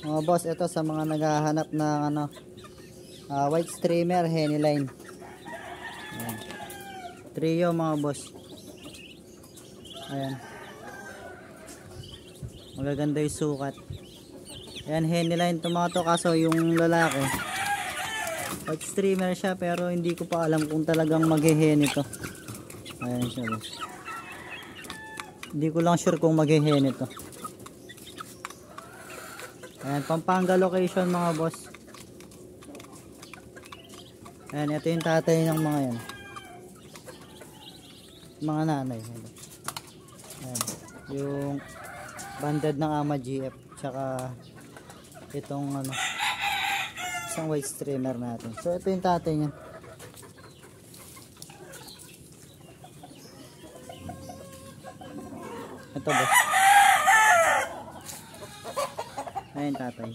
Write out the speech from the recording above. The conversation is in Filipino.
Mga boss, ito sa mga naghahanap ng ano, white streamer henny line. Ayan. Trio mga boss. Ayan. Magaganda yung sukat. Ayan, henny line to mga to, kaso yung lalaki white streamer siya, pero hindi ko pa alam kung talagang maghe-henny to. Ayan siya boss. Hindi ko lang sure kung maghe-henny to. Ayan, Pampanga location mga boss. Ayan, ito yung tatay ng mga yan. Mga nanay. Ayan, yung banded ng Ama GF. Tsaka itong ano, isang white streamer natin. So ito yung tatay niya. Ito boss. Ayan tatay.